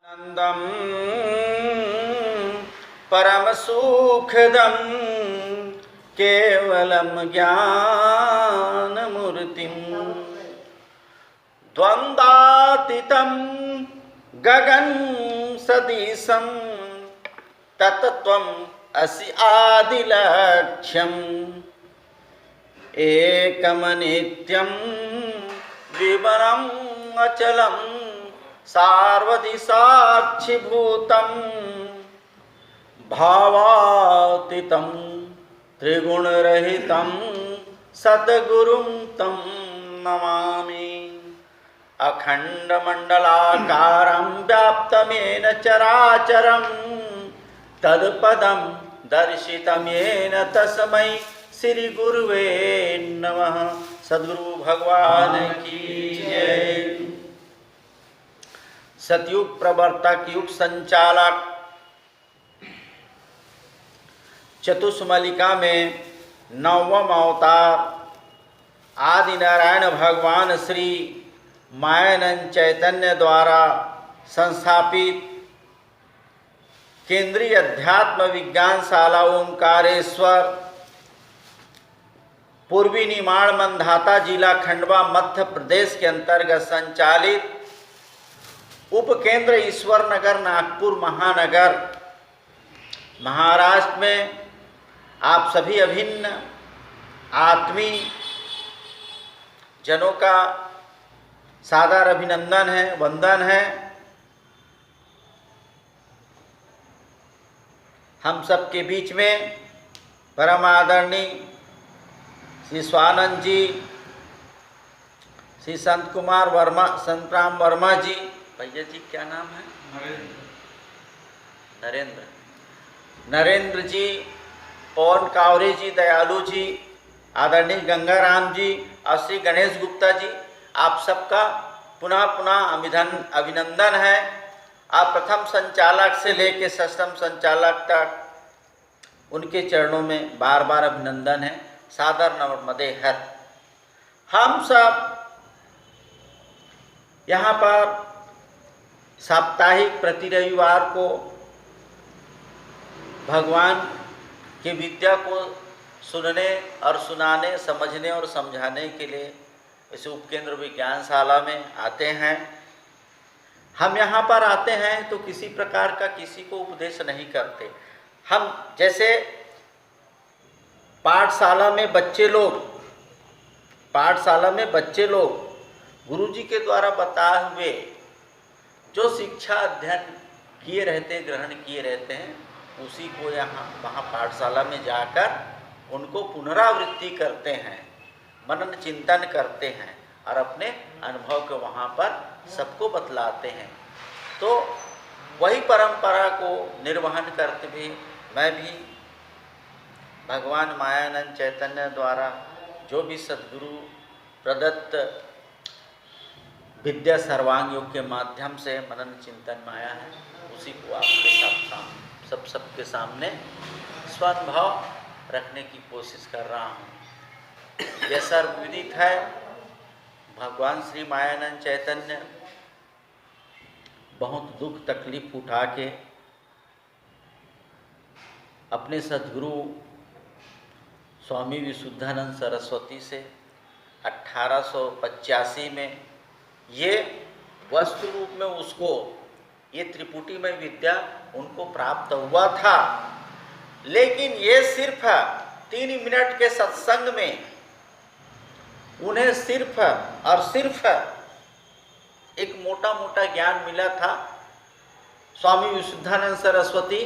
आनंदम परम सुखदम केवलम ज्ञान मूर्तिम द्वंद्वातीतं गगन सदीशं तत्त्वम् असि आदिलक्ष्यम् एकमनित्यं विवरम् अचलं सार्वधि साक्षिभूतं भावातीतं त्रिगुणरहितं सद्गुरुं तं नमामि। अखंडमंडलाकारं व्याप्तमेन चराचरं तत्पदं दर्शितं येन तस्मै श्री गुरुवे नमः। सद्गुरु भगवान की जय। सतयुग प्रवर्तक युग संचालक चतुष्मलिका में नवम अवतार आदि नारायण भगवान श्री मायानंद चैतन्य द्वारा संस्थापित केंद्रीय अध्यात्म विज्ञानशाला ओंकारेश्वर पूर्वी निमाड़ मंधाता जिला खंडवा मध्य प्रदेश के अंतर्गत संचालित उपकेंद्र ईश्वर नगर नागपुर महानगर महाराष्ट्र में आप सभी अभिन्न आत्मीय जनों का सादर अभिनंदन है, वंदन है। हम सबके बीच में परम आदरणीय श्री स्वानंद जी, श्री संत कुमार वर्मा, संत राम वर्मा जी, भैया जी क्या नाम है? नरेंद्र जी, पवन कावरे जी, दयालु जी, आदरणीय गंगाराम जी और श्री गणेश गुप्ता जी, आप सबका पुनः पुनः अभिनंदन है। आप प्रथम संचालक से लेकर षष्ठम संचालक तक उनके चरणों में बार बार अभिनंदन है, सादर नमस्ते है। हम सब यहाँ पर साप्ताहिक प्रति रविवार को भगवान की विद्या को सुनने और सुनाने, समझने और समझाने के लिए इस उपकेंद्र विज्ञानशाला में आते हैं। हम यहाँ पर आते हैं तो किसी प्रकार का किसी को उपदेश नहीं करते। हम जैसे पाठशाला में बच्चे लोग गुरुजी के द्वारा बताए हुए जो शिक्षा अध्ययन किए रहते, ग्रहण किए रहते हैं, उसी को वहाँ पाठशाला में जाकर उनको पुनरावृत्ति करते हैं, मनन चिंतन करते हैं और अपने अनुभव को वहाँ पर सबको बतलाते हैं। तो वही परंपरा को निर्वहन करते हुए मैं भी भगवान मायानंद चैतन्य द्वारा जो भी सद्गुरु प्रदत्त विद्या सर्वांग योग के माध्यम से मनन चिंतन माया है, उसी को आपके साथ सबके सामने स्वानुभव रखने की कोशिश कर रहा हूँ। यह सर्वविदित है, भगवान श्री मायानंद चैतन्य बहुत दुख तकलीफ उठा के अपने सद्गुरु स्वामी विशुद्धानंद सरस्वती से 1885 में ये वस्तु रूप में उसको ये त्रिपुटी में विद्या उनको प्राप्त हुआ था। लेकिन ये सिर्फ 3 मिनट के सत्संग में उन्हें सिर्फ और सिर्फ एक मोटा मोटा ज्ञान मिला था। स्वामी विशुद्धानंद सरस्वती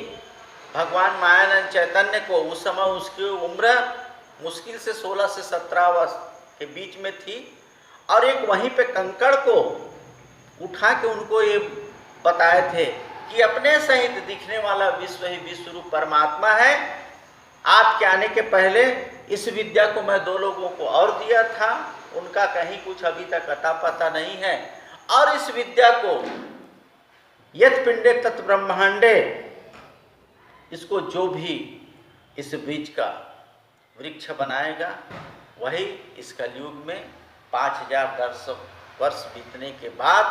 भगवान मायानंद चैतन्य को उस समय उसकी उम्र मुश्किल से 16 से 17 वर्ष के बीच में थी और एक वहीं पे कंकड़ को उठा के उनको ये बताए थे कि अपने सहित दिखने वाला विश्व ही विश्व रूप परमात्मा है। आपके आने के पहले इस विद्या को मैं 2 लोगों को और दिया था, उनका कहीं कुछ अभी तक अता पता नहीं है। और इस विद्या को यत पिंडे तत् ब्रह्मांडे, इसको जो भी इस बीज का वृक्ष बनाएगा वही इस कलयुग में 5000 वर्ष बीतने के बाद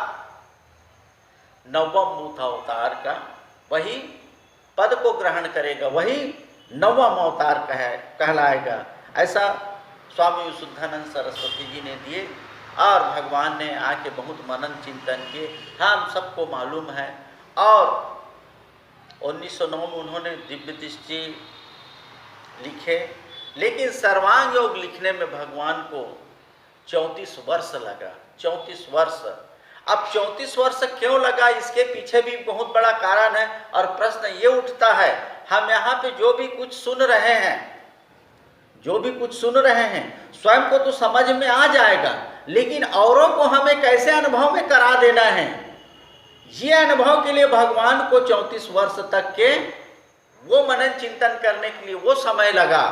नवम मूर्त अवतार का वही पद को ग्रहण करेगा, वही नवम अवतार कहलाएगा। ऐसा स्वामी विशुद्धानंद सरस्वती जी ने दिए और भगवान ने आके बहुत मनन चिंतन किए। हम सबको मालूम है। और 1909 में उन्होंने दिव्य दृष्टि लिखे, लेकिन सर्वांग योग लिखने में भगवान को 34 वर्ष लगा। 34 वर्ष। अब 34 वर्ष क्यों लगा, इसके पीछे भी बहुत बड़ा कारण है। और प्रश्न ये उठता है, हम यहाँ पे जो भी कुछ सुन रहे हैं, स्वयं को तो समझ में आ जाएगा, लेकिन औरों को हमें कैसे अनुभव में करा देना है, ये अनुभव के लिए भगवान को 34 वर्ष तक के वो मनन चिंतन करने के लिए वो समय लगा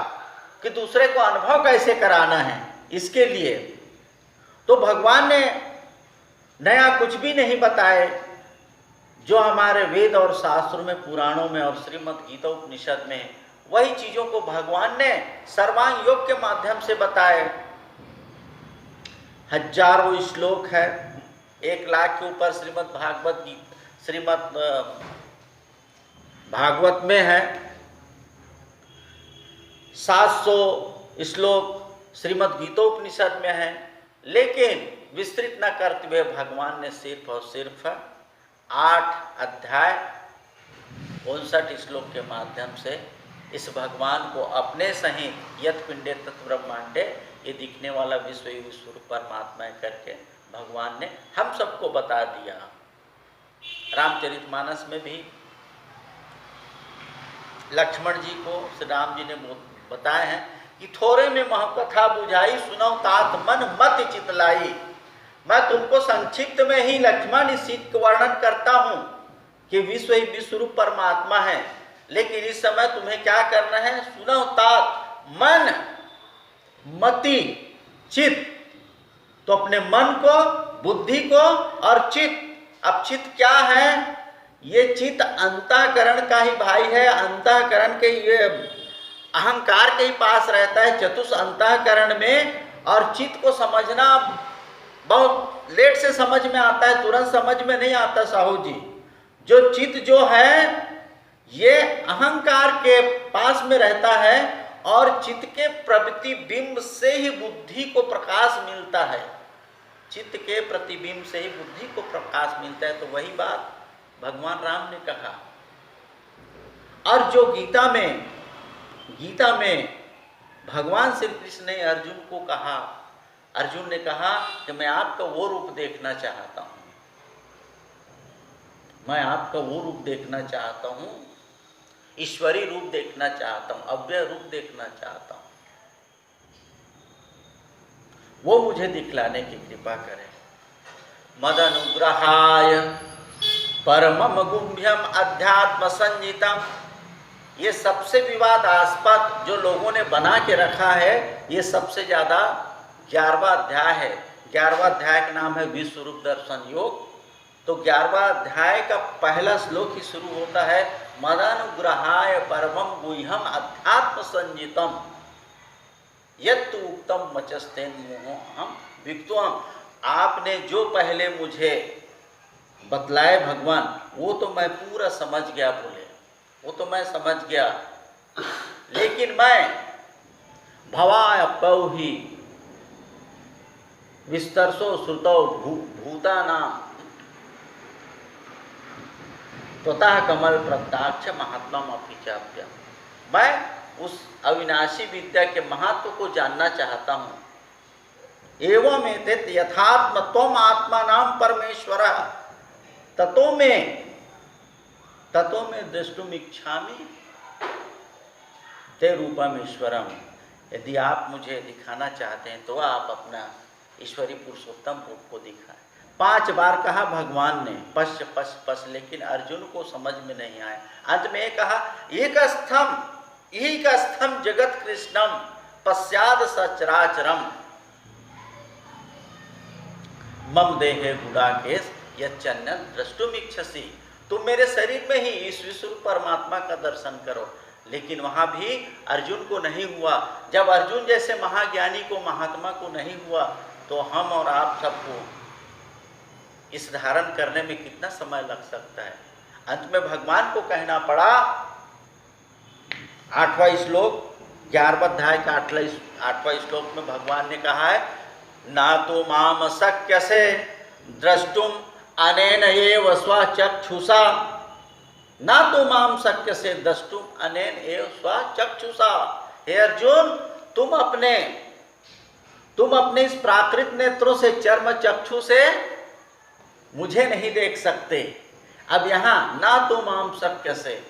कि दूसरे को अनुभव कैसे कराना है। इसके लिए तो भगवान ने नया कुछ भी नहीं बताए, जो हमारे वेद और शास्त्रों में, पुराणों में और श्रीमद् गीता उपनिषद में, वही चीजों को भगवान ने सर्वांग योग के माध्यम से बताए। हजारों श्लोक है, 1 लाख के ऊपर श्रीमद् भागवत में है, 700 श्लोक श्रीमद् गीतोपनिषद में है। लेकिन विस्तृत न करते हुए भगवान ने सिर्फ और सिर्फ 8 अध्याय 59 श्लोक के माध्यम से इस भगवान को अपने सहित यत् पिंडे तत् ब्रह्मांडे, ये दिखने वाला विश्व स्वरूप परमात्मा करके भगवान ने हम सबको बता दिया। रामचरितमानस में भी लक्ष्मण जी को श्री राम जी ने बताए हैं कि थोड़े में महकथा बुझाई, सुनो तात मन मत चितलाई। मैं तुमको संक्षिप्त में ही लक्ष्मण इस चीज का वर्णन करता हूं कि विश्व ही विश्वरूप परमात्मा है, लेकिन इस समय तुम्हें क्या करना है, सुनो तात मन मति चित। तो अपने मन को, बुद्धि को और चित। अब चित क्या है, ये चित अंतःकरण का ही भाई है, अंतःकरण के ये अहंकार के ही पास रहता है, चतुष अंतःकरण में। और चित को समझना बहुत लेट से समझ में आता है, तुरंत समझ में नहीं आता साहू जी। जो चित जो है ये अहंकार के पास में रहता है, और चित्त के प्रतिबिंब से ही बुद्धि को प्रकाश मिलता है। चित्त के प्रतिबिंब से ही बुद्धि को प्रकाश मिलता है। तो वही बात भगवान राम ने कहा। और जो गीता में भगवान श्री कृष्ण ने अर्जुन को कहा, अर्जुन ने कहा कि मैं आपका वो रूप देखना चाहता हूं, मैं आपका वो रूप देखना चाहता हूं, ईश्वरी रूप देखना चाहता हूं, अव्यय रूप देखना चाहता हूं, वो मुझे दिखलाने की कृपा करें। मद अनुग्रहाय परमम गुह्यम अध्यात्म संजितम। ये सबसे विवादास्पद जो लोगों ने बना के रखा है, ये सबसे ज्यादा 11वां अध्याय है। 11वां अध्याय का नाम है विश्व रूप दर्शन योग। तो 11वां अध्याय का पहला श्लोक ही शुरू होता है, मदानुग्रहाय परमम गुह्यम अध्यात्म संजितम यत् उक्तम मचस्तेन मोहम विक्तम। आपने जो पहले मुझे बतलाए भगवान, वो तो मैं पूरा समझ गया, बोले वो तो मैं समझ गया, लेकिन मैं भवाय पौहि विस्तरसो श्रुतौ भूतानाम त्वतः कमल प्रत्याक्ष महात्मम अपि चाप्यम। मैं उस अविनाशी विद्या के महत्व को जानना चाहता हूँ। एवं एतत् यथात्म त्वम आत्मा नाम परमेश्वर ततो में द्रष्टुम इच्छामि ते रूपमेश्वरम। यदि आप मुझे दिखाना चाहते हैं तो आप अपना ईश्वरी पुरुषोत्तम रूप को दिखाएं। 5 बार कहा भगवान ने पश्य पश्य पश्य, लेकिन अर्जुन को समझ में नहीं आया। अंत में कहा एक स्थम जगत कृष्णम पश्चाद सचराचरम मम देहे गुडाकेश यच्चन्न द्रष्टुम इच्छसि। तुम मेरे शरीर में ही इस विश्व परमात्मा का दर्शन करो। लेकिन वहां भी अर्जुन को नहीं हुआ। जब अर्जुन जैसे महाज्ञानी को, महात्मा को नहीं हुआ, तो हम और आप सबको इस धारण करने में कितना समय लग सकता है। अंत में भगवान को कहना पड़ा, 8वां श्लोक 11वां अध्याय का 8वां श्लोक में भगवान ने कहा है, ना तो माम शक्य से द्रष्टुम अनेन एव स्वचक्षुषा, ना तो माम शक्य से द्रष्टुम अनेन एव स्वचक्षुषा। हे अर्जुन, तुम अपने इस प्राकृत नेत्रों से, चर्म चक्षु से मुझे नहीं देख सकते। अब यहाँ ना तो माम शक्य से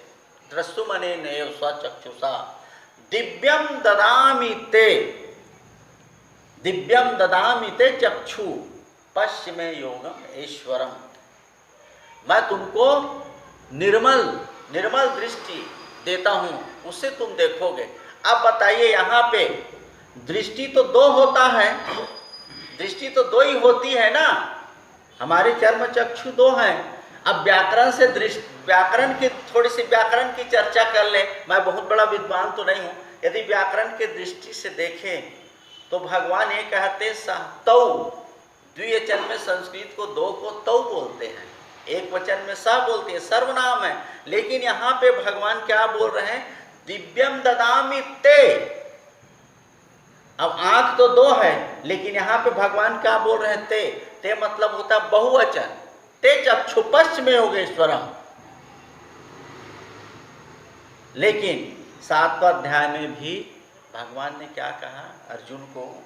द्रष्टुम अनेन एव स्वचक्षुषा दिव्यम ददामि ते चक्षु पश्चिमे योगम ईश्वरम। मैं तुमको निर्मल दृष्टि देता हूं, उससे तुम देखोगे। अब बताइए, यहाँ पे दृष्टि तो दो होता है, दृष्टि तो दो ही होती है ना, हमारे चर्म चक्षु दो हैं। अब व्याकरण की चर्चा कर ले। मैं बहुत बड़ा विद्वान तो नहीं हूं। यदि व्याकरण के दृष्टि से देखें तो भगवान ये कहते तौ, द्विवचन में संस्कृत को दो को तौ बोलते हैं, एक वचन में स बोलते हैं, सर्वनाम है। लेकिन यहाँ पे भगवान क्या बोल रहे हैं, दिव्यम ददामि ते। अब आंख तो दो है, लेकिन यहाँ पे भगवान क्या बोल रहे हैं, ते मतलब होता है बहुवचन, ते चक्षु पश्चिमे योगेश्वरम। लेकिन 7वां अध्याय में भी भगवान ने क्या कहा अर्जुन को,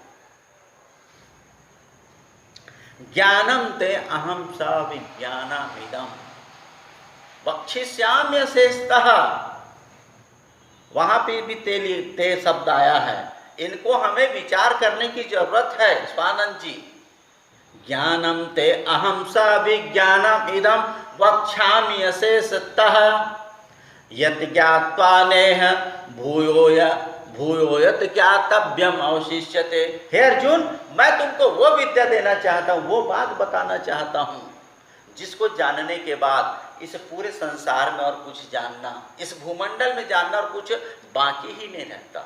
ज्ञानम ते अहम स विज्ञानमिदं वक्षिष्याम्यशेषतः। वहां पे भी ते शब्द आया है। इनको हमें विचार करने की जरूरत है स्वानंद जी। ज्ञानम ते अहम स विज्ञानमिदं वक्ष्याम्यशेषतः यत् ज्ञात्वा नेह भूयो यत् ज्ञातव्यम अवशिष्यते। हे अर्जुन, मैं तुमको वो विद्या देना चाहता हूँ, वो बात बताना चाहता हूँ जिसको जानने के बाद इस पूरे संसार में और कुछ जानना, इस भूमंडल में जानना और कुछ बाकी ही नहीं रहता।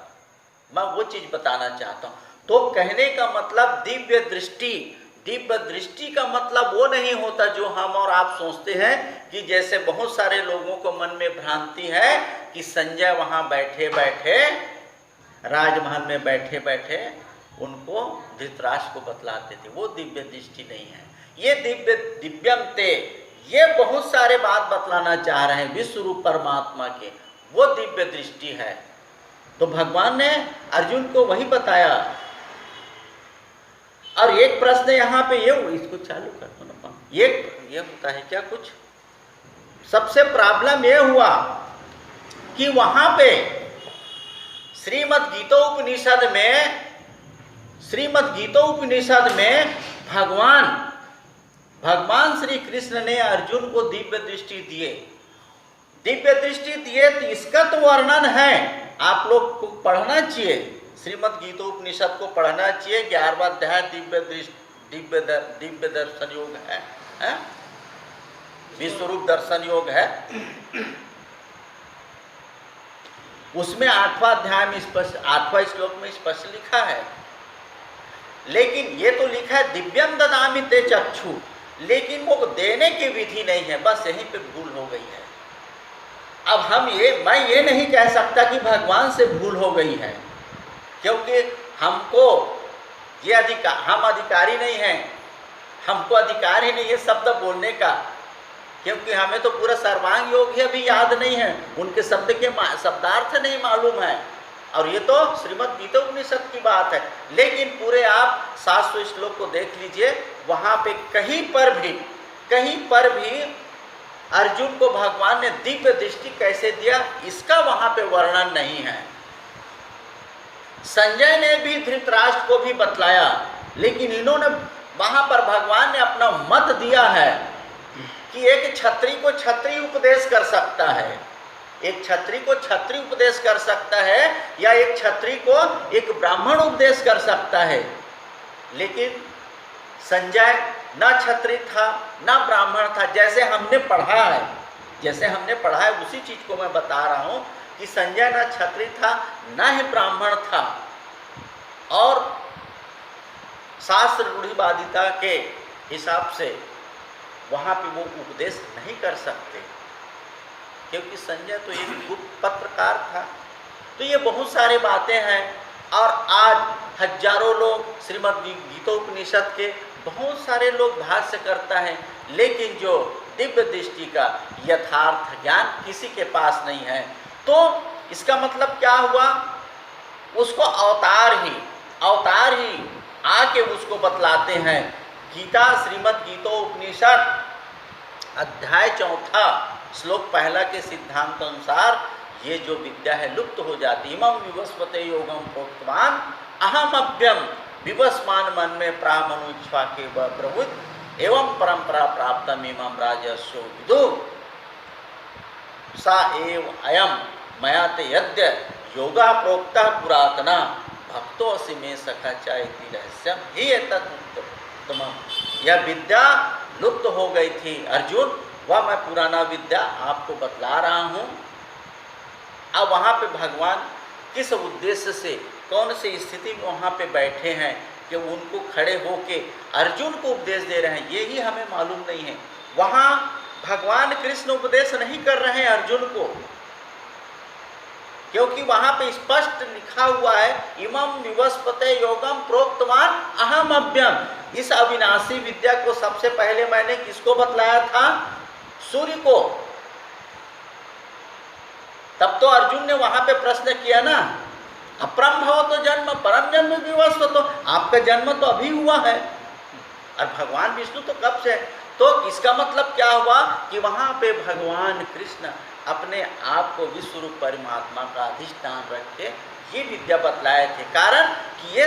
मैं वो चीज बताना चाहता हूँ। तो कहने का मतलब दिव्य दृष्टि का मतलब वो नहीं होता जो हम और आप सोचते हैं कि जैसे बहुत सारे लोगों को मन में भ्रांति है कि संजय वहां बैठे बैठे, राजमहल में बैठे बैठे उनको धृतराष्ट्र को बतलाते थे। वो दिव्य दृष्टि नहीं है। ये दिव्यम ते, ये बहुत सारे बात बतलाना चाह रहे हैं विश्व रूप परमात्मा के, वो दिव्य दृष्टि है। तो भगवान ने अर्जुन को वही बताया। और एक प्रश्न यहाँ पे ये, इसको चालू कर दो ना, ये होता है क्या कुछ। सबसे प्रॉब्लम ये हुआ कि वहां पे श्रीमद् गीतोपनिषद में भगवान श्री कृष्ण ने अर्जुन को दिव्य दृष्टि दिए। तो इसका तो वर्णन है, आप लोग को पढ़ना चाहिए, श्रीमद् गीतोपनिषद को पढ़ना चाहिए। 11वां अध्याय दिव्य दर्शन योग है, विश्वरूप दर्शन योग है। उसमें 8वां अध्याय में 8वां श्लोक में स्पष्ट लिखा है। लेकिन ये तो लिखा है दिव्यम ददामि ते चक्षु, लेकिन वो देने की विधि नहीं है, बस यहीं पे भूल हो गई है। अब मैं ये नहीं कह सकता कि भगवान से भूल हो गई है, क्योंकि हमको ये हम अधिकारी नहीं हैं, हमको अधिकार ही नहीं है शब्द बोलने का, क्योंकि हमें तो पूरा सर्वांग योग ही अभी याद नहीं है, उनके शब्द के शब्दार्थ नहीं मालूम है। और ये तो श्रीमद् गीतोपनिषद की बात है। लेकिन पूरे आप 700 श्लोक को देख लीजिए, वहां पे कहीं पर भी अर्जुन को भगवान ने दिव्य दृष्टि कैसे दिया, इसका वहां पे वर्णन नहीं है। संजय ने भी धृतराष्ट्र को भी बतलाया, लेकिन इन्होंने वहां पर भगवान ने अपना मत दिया है कि एक क्षत्रिय को क्षत्रिय उपदेश कर सकता है, एक क्षत्रिय को क्षत्रिय उपदेश कर सकता है, या एक क्षत्रिय को एक ब्राह्मण उपदेश कर सकता है। लेकिन संजय ना क्षत्रिय था ना ब्राह्मण था। जैसे हमने पढ़ा है उसी चीज को मैं बता रहा हूं कि संजय ना क्षत्रिय था ना ही ब्राह्मण था। और शास्त्र रूढ़िवादिता के हिसाब से वहाँ पे वो उपदेश नहीं कर सकते, क्योंकि संजय तो एक गुप्त पत्रकार था। तो ये बहुत सारे बातें हैं, और आज हजारों लोग श्रीमद् गीतोपनिषद के बहुत सारे लोग भाष्य करता है, लेकिन जो दिव्य दृष्टि का यथार्थ ज्ञान किसी के पास नहीं है। तो इसका मतलब क्या हुआ, उसको अवतार ही आके उसको बतलाते हैं। गीता श्रीमद् गीतोपनिषद अध्याय 4 श्लोक 1 के सिद्धांत अनुसार ये जो विद्या है लुप्त हो जाती। इमं विवस्वते योगम प्रोक्तवान अहम अभ्यम विवस्मान मन में प्रामनुच्छा के प्रवृत्त एवं परंपरा प्राप्तम इमं राजस्यो विदु सा एव अयम मया ते यद्य योगा प्रोक्ता पुरातना भक्तो असि में सखा चायति रहस्यम ही एतत्। यह विद्या लुप्त हो गई थी अर्जुन, वह मैं पुराना विद्या आपको बतला रहा हूँ। अब वहाँ पे भगवान किस उद्देश्य से, कौन सी स्थिति में वहाँ पे बैठे हैं कि उनको खड़े होके अर्जुन को उपदेश दे रहे हैं, ये ही हमें मालूम नहीं है। वहाँ भगवान कृष्ण उपदेश नहीं कर रहे हैं अर्जुन को, क्योंकि वहाँ पे स्पष्ट लिखा हुआ है इमं विवस्वते योगम प्रोक्तवान अहम अभ्यम। इस अविनाशी विद्या को सबसे पहले मैंने किसको बतलाया था, सूर्य को। तब तो अर्जुन ने वहां पे प्रश्न किया ना, अपरम भव तो जन्म परम जन्म विवस्वतो, आपका जन्म तो अभी हुआ है और भगवान विष्णु तो कब से। तो इसका मतलब क्या हुआ कि वहां पे भगवान कृष्ण अपने आप को विश्व रूप परमात्मा का अधिष्ठान रख के ये विद्या बतलाए थे। कारण कि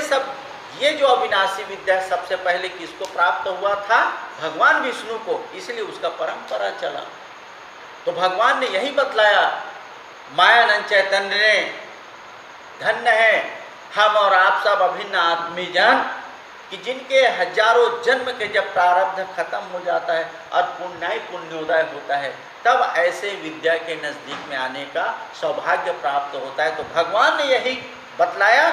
ये जो अविनाशी विद्या सबसे पहले किसको प्राप्त हुआ था, भगवान विष्णु को, इसलिए उसका परंपरा चला। तो भगवान ने यही बतलाया, मायानंद चैतन्य ने, धन्य है हम और आप सब अभिन्न आत्मी जन, कि जिनके हजारों जन्म के जब प्रारब्ध खत्म हो जाता है और पुण्योदय होता है, तब ऐसे विद्या के नजदीक में आने का सौभाग्य प्राप्त होता है। तो भगवान ने यही बतलाया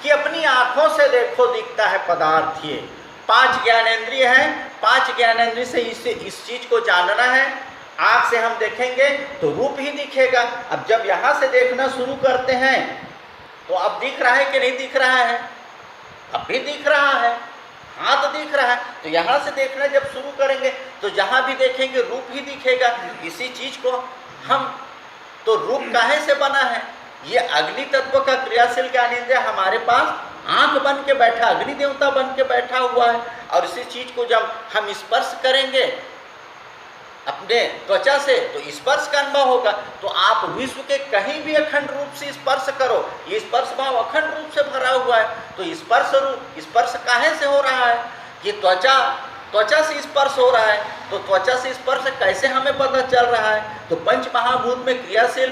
कि अपनी आंखों से देखो दिखता है पदार्थ। ये 5 ज्ञानेंद्रिय हैं, 5 ज्ञानेंद्रिय से इस चीज को जानना है। आंख से हम देखेंगे तो रूप ही दिखेगा। अब जब यहाँ से देखना शुरू करते हैं तो अब दिख रहा है कि नहीं दिख रहा है, अब भी दिख रहा है, हाथ दिख रहा है। तो यहाँ से देखना जब शुरू करेंगे तो जहाँ भी देखेंगे रूप ही दिखेगा। इसी चीज को हम, तो रूप काहे से बना है, ये अग्नि तत्व का क्रियाशील ज्ञानेंद्रिय हमारे पास आंख बन के बैठा, अग्नि देवता बन के बैठा हुआ है। और इसी चीज को जब हम स्पर्श करेंगे अपने त्वचा से तो स्पर्श का अनुभव होगा। तो आप विश्व के कहीं भी अखंड रूप से स्पर्श करो, ये स्पर्श भाव अखंड रूप से भरा हुआ है। तो स्पर्श काहे से हो रहा है, ये त्वचा से स्पर्श हो रहा है। तो त्वचा से स्पर्श कैसे हमें पता चल रहा है, तो पंच महाभूत में क्रियाशील,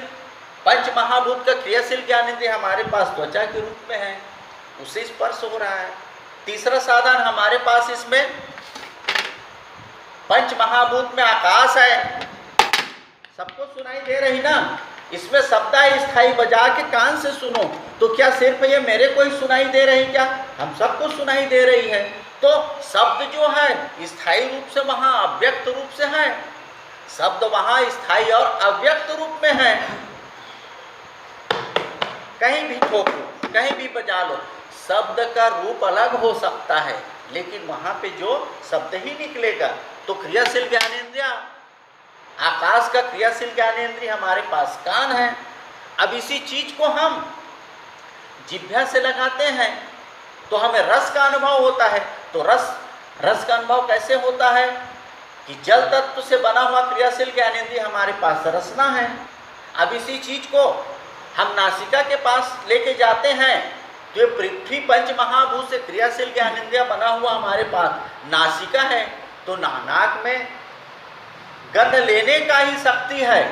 पंच महाभूत का क्रियाशील ज्ञानेंद्रिय हमारे पास त्वचा के रूप में है, उससे स्पर्श हो रहा है। तीसरा साधन हमारे पास इसमें पंच महाभूत में आकाश है, सबको सुनाई दे रही ना। इसमें शब्द स्थायी बजा के कान से सुनो, तो क्या सिर्फ ये मेरे को ही सुनाई दे रही, क्या हम सबको सुनाई दे रही है। तो शब्द जो है स्थायी रूप से वहाँ अव्यक्त रूप से है, शब्द वहाँ स्थायी और अव्यक्त रूप में है। कहीं भी ठोको, कहीं भी बजा लो, शब्द का रूप अलग हो सकता है, लेकिन वहाँ पे जो शब्द ही निकलेगा। तो क्रियाशील ज्ञानेंद्रिय, आकाश का क्रियाशील ज्ञानेंद्रिय हमारे पास कान है। अब इसी चीज को हम जिह्वा से लगाते हैं तो हमें रस का अनुभव होता है। तो रस का अनुभव कैसे होता है कि जल तत्व से बना हुआ क्रियाशील ज्ञानेंद्रिय हमारे पास रसना है। अब इसी चीज को हम नासिका के पास लेके जाते हैं तो ये पृथ्वी पंच महाभूत से क्रियाशील ज्ञानेंद्रिय बना हुआ हमारे पास नासिका है। तो नाक में गंध लेने का ही शक्ति है।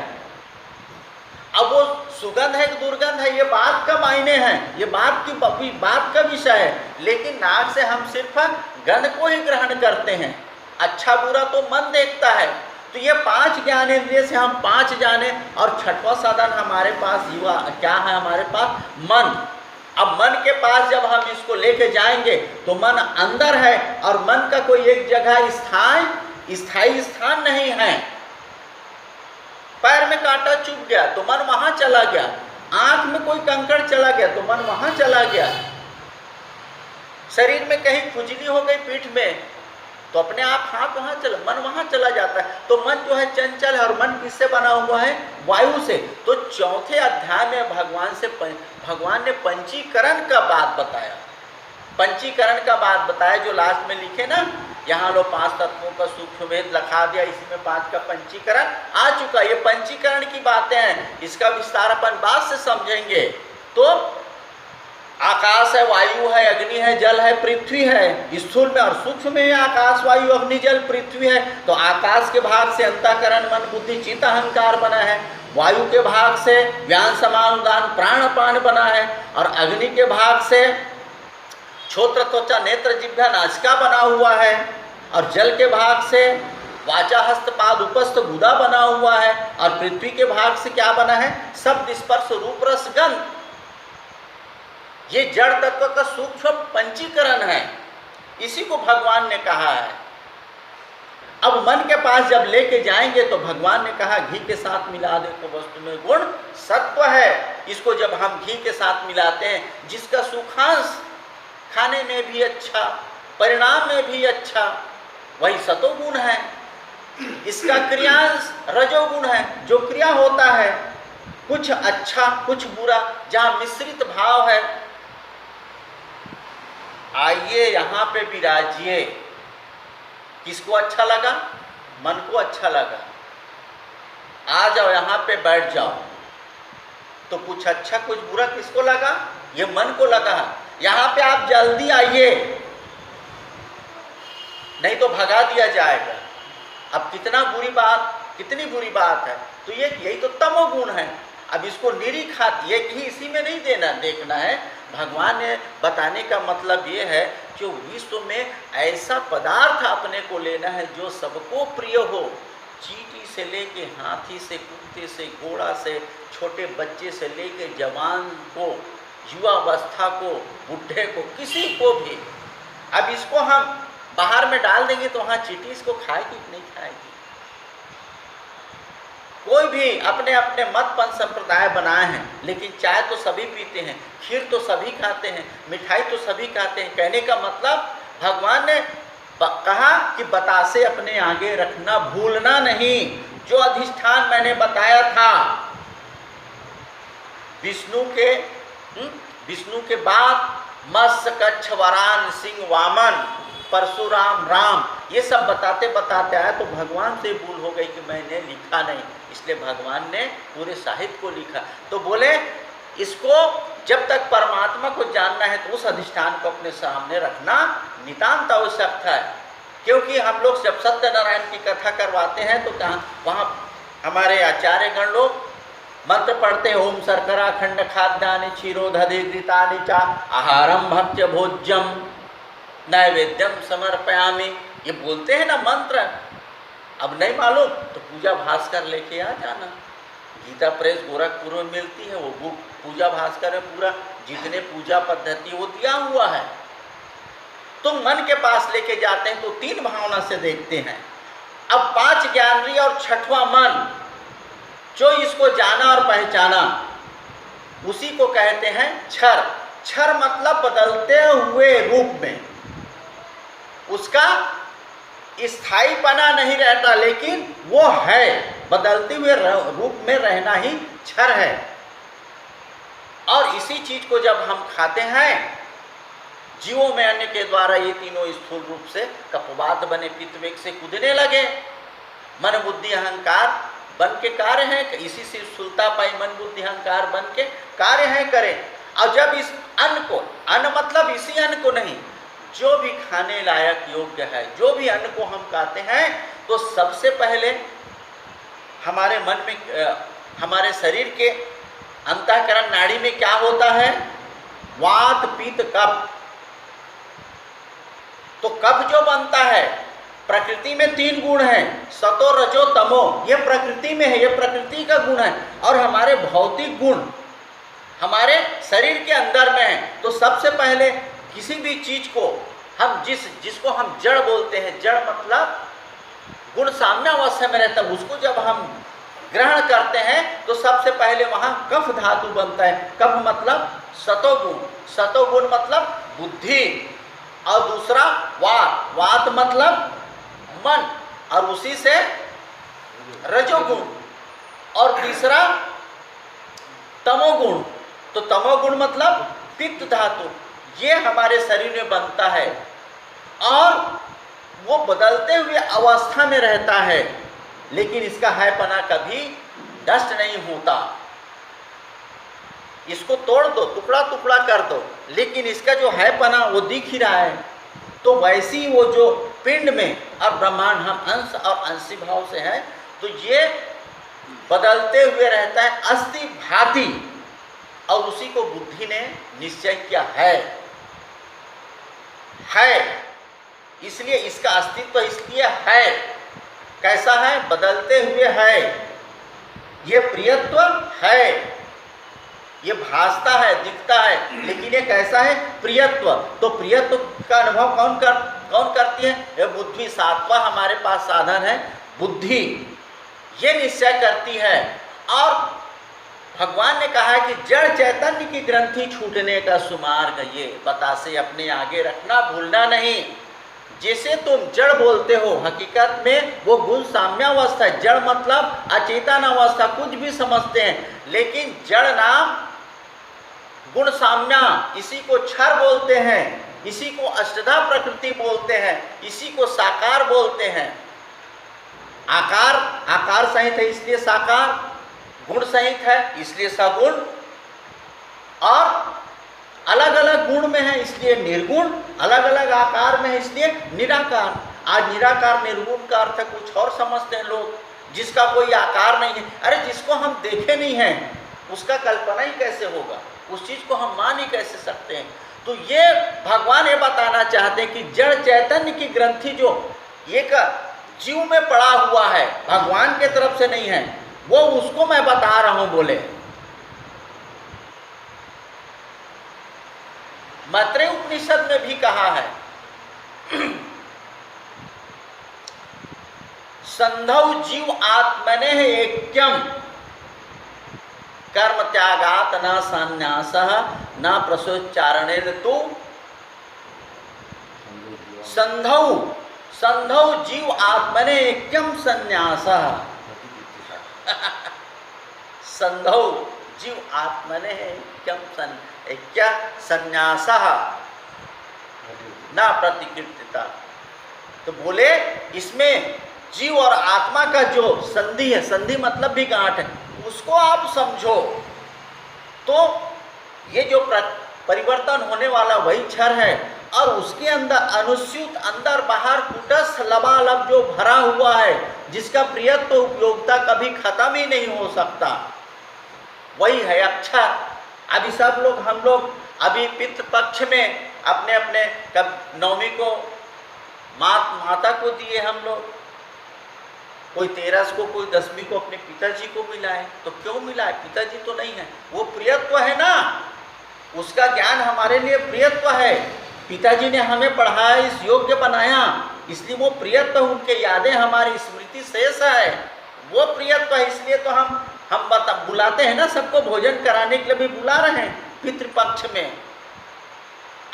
अब वो सुगंध है कि दुर्गंध है, ये बात का मायने हैं, ये बात का विषय है। लेकिन नाक से हम सिर्फ गंध को ही ग्रहण करते हैं, अच्छा बुरा तो मन देखता है। तो ये 5 ज्ञानेंद्रिय से हम 5 जाने, और छठवां साधन हमारे पास युवा क्या है, हमारे पास मन। अब मन के पास जब हम इसको लेके जाएंगे तो मन अंदर है और मन का कोई एक जगह स्थायी स्थान नहीं है। पैर में कांटा चुभ गया तो मन वहां चला गया, आंख में कोई कंकड़ चला गया तो मन वहां चला गया, शरीर में कहीं खुजली हो गई पीठ में तो अपने आप हाथ वहां चला, मन वहां चला जाता है। तो मन जो है चंचल है और मन किससे बना हुआ है? वायु से। तो चौथे अध्याय में भगवान ने पंचीकरण का बात बताया, पंचीकरण का बात बताया जो लास्ट में लिखे ना, यहाँ लो 5 तत्वों का सूक्ष्म भेद लिखा दिया, इसी में 5 का पंचीकरण आ चुका। ये पंचीकरण की बातें हैं, इसका विस्तार अपन बाद से समझेंगे। तो आकाश है, वायु है, अग्नि है, जल है, पृथ्वी है, स्थूल में और सूक्ष्म में आकाश वायु अग्नि जल पृथ्वी है। तो आकाश के भाग से अंतःकरण मन बुद्धि चित्त अहंकार बना है, वायु के भाग से व्यान समान उदान प्राण अपान बना है, और अग्नि के भाग से छोत्र त्वचा नेत्र जिह्वा नासिका बना हुआ है, और जल के भाग से वाचा हस्त पाद उपस्थ गुदा बना हुआ है, और पृथ्वी के भाग से क्या बना है? शब्द स्पर्श रूप रस गंध। ये जड़ तत्व का सूक्ष्म पंचीकरण है, इसी को भगवान ने कहा है। अब मन के पास जब लेके जाएंगे तो भगवान ने कहा घी के साथ मिला दे तो वस्तु में गुण सत्व है। इसको जब हम घी के साथ मिलाते हैं, जिसका सुखांश खाने में भी अच्छा, परिणाम में भी अच्छा, वही सतोगुण है। इसका क्रियांश रजोगुण है। जो क्रिया होता है कुछ अच्छा कुछ बुरा, जहाँ मिश्रित भाव है। आइए यहाँ पे विराजिए। किसको अच्छा लगा? मन को अच्छा लगा। आ जाओ यहाँ पे बैठ जाओ। तो कुछ अच्छा कुछ बुरा किसको लगा? ये मन को लगा। यहाँ पे आप जल्दी आइए, नहीं तो भगा दिया जाएगा। अब कितनी बुरी बात है। तो ये यही तो तमोगुण है। अब इसको निरीखात ये ही इसी में नहीं देखना है। भगवान ने बताने का मतलब ये है कि विश्व में ऐसा पदार्थ अपने को लेना है जो सबको प्रिय हो। चींटी से लेके हाथी से, कुत्ते से, घोड़ा से, छोटे बच्चे से लेके जवान को, युवावस्था को, बुढ़े को, किसी को भी। अब इसको हम बाहर में डाल देंगे तो वहाँ चींटी इसको खाएगी कि नहीं खाएगी? कोई भी अपने अपने मतपन संप्रदाय बनाए हैं, लेकिन चाय तो सभी पीते हैं, खीर तो सभी खाते हैं, मिठाई तो सभी खाते हैं। कहने का मतलब भगवान ने कहा कि बतासे अपने आगे रखना भूलना नहीं। जो अधिष्ठान मैंने बताया था विष्णु के बाद मत्स्य कच्छ वरान सिंह वामन परशुराम राम, ये सब बताते बताते आया। तो भगवान से भूल हो गई कि मैंने लिखा नहीं, इसलिए भगवान ने पूरे साहित्य को लिखा। तो बोले इसको जब तक परमात्मा को जानना है तो उस अधिष्ठान को अपने सामने रखना नितांत आवश्यक है। क्योंकि हम लोग जब सत्यनारायण की कथा करवाते हैं तो वहाँ हमारे आचार्यगण लोग मंत्र पढ़ते हैं, ओम शर्करा खंड खाद्यानि क्षीरोदधि घृतानि चा आहारम भक्ष्य भोज्यम नैवेद्यम समर्पयामि। ये बोलते हैं ना मंत्र। अब नहीं मालूम तो पूजा भास्कर लेके आ जाना। गीता प्रेस गोरखपुर में मिलती है वो बुक। पूजा भास्कर में पूरा जितने पूजा पद्धति वो दिया हुआ है। तो मन के पास लेके जाते हैं तो 3 भावना से देखते हैं। अब 5 ज्ञानेंद्रिय और 6वां मन, जो इसको जाना और पहचाना, उसी को कहते हैं क्षर। क्षर मतलब बदलते हुए रूप में। उसका स्थायीपना नहीं रहता, लेकिन वो है, बदलते हुए रूप में रहना ही क्षर है। और इसी चीज को जब हम खाते हैं, जीवों में अन्य के द्वारा ये तीनों स्थूल रूप से कपवात बने, पित्तवेग से कूदने लगे। मन बुद्धि अहंकार बन के कार्य हैं, इसी से स्थूलता पाई। मन बुद्धि अहंकार बन के कार्य हैं करें। और जब इस अन्न को, अन्न मतलब इसी अन्न को नहीं, जो भी खाने लायक योग्य है, जो भी अन्न को हम खाते हैं, तो सबसे पहले हमारे मन में, हमारे शरीर के अंतःकरण नाड़ी में क्या होता है? वात पित्त कफ। तो कफ जो बनता है, प्रकृति में 3 गुण हैं, सतो रजो तमो। ये प्रकृति में है, ये प्रकृति का गुण है। और हमारे भौतिक गुण हमारे शरीर के अंदर में है। तो सबसे पहले किसी भी चीज को हम जिसको हम जड़ बोलते हैं, जड़ मतलब गुण साम्यावस्था में रहता है, उसको जब हम ग्रहण करते हैं तो सबसे पहले वहां कफ धातु बनता है। कफ मतलब सतोगुण, सतोगुण मतलब बुद्धि, और दूसरा वात, वात मतलब मन, और उसी से रजोगुण, और तीसरा तमोगुण। तो तमोगुण मतलब पित्त धातु, ये हमारे शरीर में बनता है और वो बदलते हुए अवस्था में रहता है, लेकिन इसका हैपना कभी नष्ट नहीं होता। इसको तोड़ दो, टुकड़ा टुकड़ा कर दो, लेकिन इसका जो हैपना वो दिख ही रहा है। तो वैसी वो जो पिंड में और ब्रह्मांड हम अंश और अंशी भाव से हैं, तो ये बदलते हुए रहता है अस्थि भांति, और उसी को बुद्धि ने निश्चय किया है। इसलिए इसका अस्तित्व इसलिए है। कैसा है? बदलते हुए है। ये प्रियत्व है, ये भासता है, दिखता है, लेकिन ये कैसा है? प्रियत्व। तो प्रियत्व का अनुभव कौन करती है? ये बुद्धि। सातवां हमारे पास साधन है बुद्धि, ये निश्चय करती है। और भगवान ने कहा है कि जड़ चैतन्य की ग्रंथि छूटने का सुमार्ग ये बतासे अपने आगे रखना, भूलना नहीं। जैसे तुम जड़ बोलते हो, हकीकत में वो गुण साम्यावस्था है। जड़ मतलब अचेतन अवस्था, कुछ भी समझते हैं, लेकिन जड़ नाम गुण साम्या, इसी को क्षर बोलते हैं, इसी को अष्टधा प्रकृति बोलते हैं, इसी को साकार बोलते हैं। आकार, आकार सहित है इसलिए साकार, गुण सहित है इसलिए सगुण, और अलग अलग गुण में है इसलिए निर्गुण, अलग अलग आकार में है इसलिए निराकार। आज निराकार निर्गुण का अर्थ कुछ और समझते हैं लोग, जिसका कोई आकार नहीं है। अरे जिसको हम देखे नहीं हैं उसका कल्पना ही कैसे होगा, उस चीज को हम मान ही कैसे सकते हैं। तो ये भगवान ये बताना चाहते हैं कि जड़ चैतन्य की ग्रंथि जो एक जीव में पड़ा हुआ है, भगवान के तरफ से नहीं है, वो उसको मैं बता रहा हूं। बोले मैत्रेय उपनिषद में भी कहा है, संधौ जीव आत्मने ऐक्यम कर्म त्यागात न संन्यासः न प्रसोच्चारणेन तु संधौ जीव आत्मने ऐक्यम संन्यासः संधौ जीव आत्मने ऐक्य संन्यासः न प्रतिकीर्तिता। तो बोले इसमें जीव और आत्मा का जो संधि है, संधि मतलब भी गांठ है, उसको आप समझो तो ये जो परिवर्तन होने वाला वही क्षर है, और उसके अंदर अनुस्यूत, अंदर बाहर कुटस्थ लबालब जो भरा हुआ है, जिसका प्रियत्व उपयोगिता कभी खत्म ही नहीं हो सकता, वही है अक्षर। अभी सब लोग, हम लोग अभी पितृ पक्ष में अपने अपने कब नवमी को माता को दिए हम लोग, कोई 13 को, कोई 10वीं को अपने पिताजी को मिला है। तो क्यों मिला है? पिताजी तो नहीं है, वो प्रियत्व है ना, उसका ज्ञान हमारे लिए प्रियत्व है। पिताजी ने हमें पढ़ाया, इस योग्य बनाया, इसलिए वो प्रियत्व, उनके यादें हमारी स्मृति शेष है, वो प्रियत्व है। इसलिए तो हम बुलाते हैं ना, सबको भोजन कराने के लिए भी बुला रहे हैं पितृपक्ष में।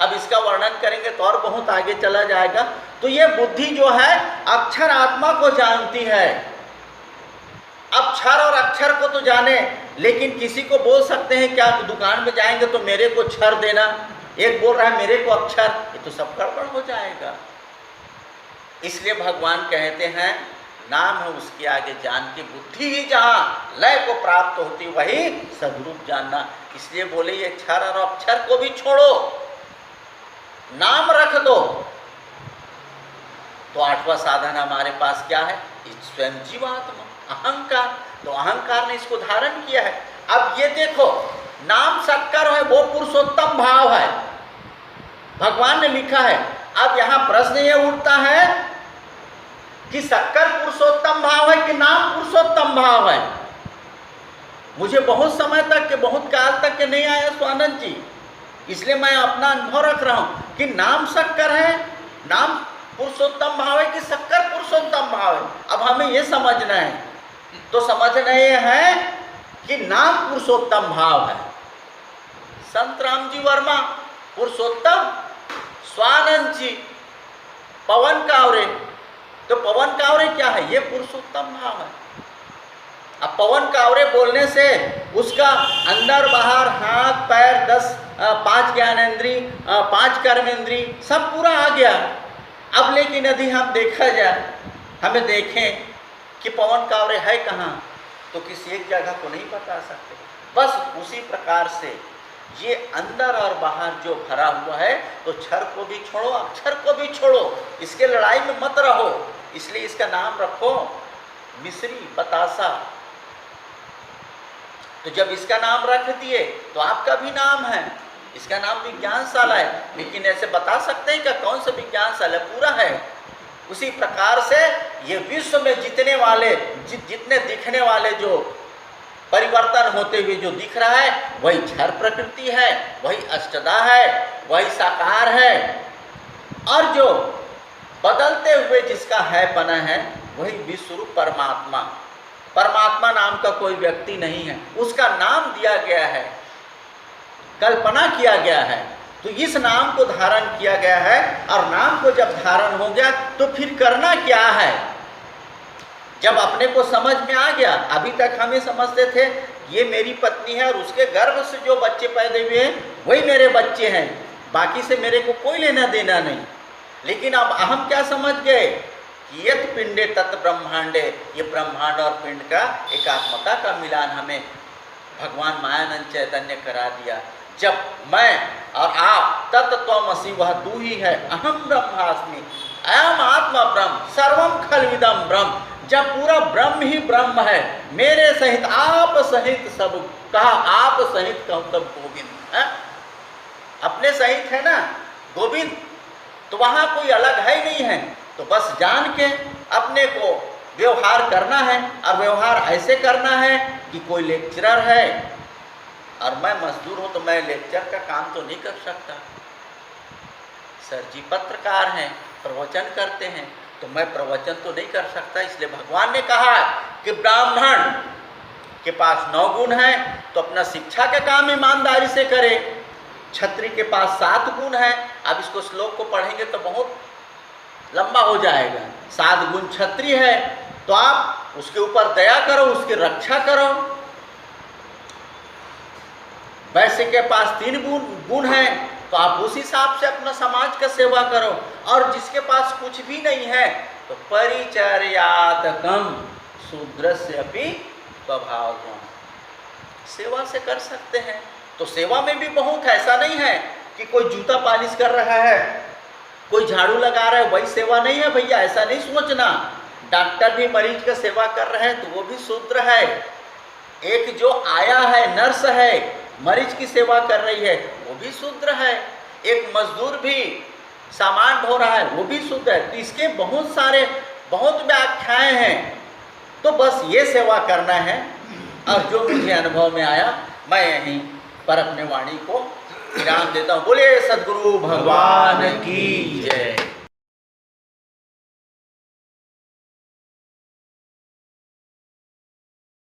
अब इसका वर्णन करेंगे तो और बहुत आगे चला जाएगा। तो ये बुद्धि जो है अक्षर आत्मा को जानती है। अब क्षर और अक्षर को तो जाने, लेकिन किसी को बोल सकते हैं क्या? दुकान में जाएंगे तो मेरे को क्षर देना, एक बोल रहा है मेरे को अक्षर, ये तो सब गड़बड़ हो जाएगा। इसलिए भगवान कहते हैं नाम है उसके आगे जान की बुद्धि ही जहाँ लय को प्राप्त होती वही सद्रूप जानना। इसलिए बोले ये क्षर और अक्षर को भी छोड़ो, नाम रख दो। तो 8वां साधन हमारे पास क्या है? स्वयं जीवात्मा, अहंकार। तो अहंकार ने इसको धारण किया है। अब ये देखो, नाम शक्कर है, वो पुरुषोत्तम भाव है, भगवान ने लिखा है। अब यहां प्रश्न ये उठता है कि शक्कर पुरुषोत्तम भाव है कि नाम पुरुषोत्तम भाव है? मुझे बहुत समय तक के, बहुत काल तक के नहीं आया स्वानंद जी, इसलिए मैं अपना अनुभव रख रहा हूं कि नाम शक्कर है, नाम पुरुषोत्तम भाव है कि शक्कर पुरुषोत्तम भाव है। अब हमें ये समझना है, तो समझना ये है कि नाम पुरुषोत्तम भाव है। संत राम जी वर्मा पुरुषोत्तम, स्वानंद जी पवन कावरे, तो पवन कावरे क्या है? ये पुरुषोत्तम भाव है। अब पवन कावरे बोलने से उसका अंदर बाहर हाथ पैर 5 ज्ञानेंद्री 5 कर्मेंद्री सब पूरा आ गया। अब लेकिन यदि हम देखा जाए, हमें देखें कि पवन कावरे है कहाँ, तो किसी एक जगह को नहीं बता सकते। बस उसी प्रकार से ये अंदर और बाहर जो भरा हुआ है, तो क्षर को भी छोड़ो अक्षर को भी छोड़ो, इसके लड़ाई में मत रहो। इसलिए इसका नाम रखो मिश्री बतासा। तो जब इसका नाम रख दिए तो आपका भी नाम है, इसका नाम विज्ञानशाला है। लेकिन ऐसे बता सकते हैं क्या कौन सा विज्ञानशाला पूरा है? उसी प्रकार से ये विश्व में जितने वाले जितने दिखने वाले जो परिवर्तन होते हुए जो दिख रहा है, वही क्षर प्रकृति है, वही अष्टधा है, वही साकार है। और जो बदलते हुए जिसका है पना है, वही विश्वरूप परमात्मा। परमात्मा नाम का कोई व्यक्ति नहीं है, उसका नाम दिया गया है, कल्पना किया गया है। तो इस नाम को धारण किया गया है, और नाम को जब धारण हो गया तो फिर करना क्या है? जब अपने को समझ में आ गया, अभी तक हमें समझते थे ये मेरी पत्नी है और उसके गर्भ से जो बच्चे पैदा हुए हैं वही मेरे बच्चे हैं, बाकी से मेरे को कोई लेना देना नहीं। लेकिन अब हम क्या समझ गए कि यत पिंडे तत् ब्रह्मांडे, ये ब्रह्मांड और पिंड का एकात्मता का मिलान हमें भगवान मायानंद चैतन्य करा दिया। जब मैं और आप तत्त्वमसि वह तू ही है, अहम ब्रह्मास्मि, अयम आत्मा ब्रह्म, सर्वम खलविदम ब्रह्म। जब पूरा ब्रह्म ही ब्रह्म है, मेरे सहित आप सहित सब, कहा आप सहित कहूँ तब गोविंद है, अपने सहित है ना गोविंद, तो वहाँ कोई अलग है ही नहीं है। तो बस जान के अपने को व्यवहार करना है, और व्यवहार ऐसे करना है कि कोई लेक्चरर है और मैं मजदूर हूँ, तो मैं लेक्चर का काम तो नहीं कर सकता। सर जी पत्रकार हैं, प्रवचन करते हैं, तो मैं प्रवचन तो नहीं कर सकता। इसलिए भगवान ने कहा कि ब्राह्मण के पास 9 गुण हैं, तो अपना शिक्षा का काम ईमानदारी से करे। क्षत्रिय के पास 7 गुण हैं। अब इसको श्लोक को पढ़ेंगे तो बहुत लंबा हो जाएगा। 7 गुण क्षत्रिय है, तो आप उसके ऊपर दया करो, उसकी रक्षा करो। वैश्य के पास 3 गुण हैं, तो आप उस हिसाब से अपना समाज का सेवा करो। और जिसके पास कुछ भी नहीं है, तो परिचर्यातकम शूद्रस्य अपि स्वभावम्, सेवा से कर सकते हैं। तो सेवा में भी बहुत, ऐसा नहीं है कि कोई जूता पालिश कर रहा है, कोई झाड़ू लगा रहा है, वही सेवा नहीं है भैया, ऐसा नहीं सोचना। डॉक्टर भी मरीज का सेवा कर रहे हैं, तो वो भी शूद्र है। एक जो आया है, नर्स है, मरीज की सेवा कर रही है, वो भी शूद्र है। एक मजदूर भी सामान ढो रहा है, वो भी शूद्र है। तो इसके बहुत सारे बहुत व्याख्याएं हैं। तो बस ये सेवा करना है। और जो मुझे अनुभव में आया, मैं यहीं पर अपने वाणी को विराम देता हूँ। बोले सद्गुरु भगवान की जय।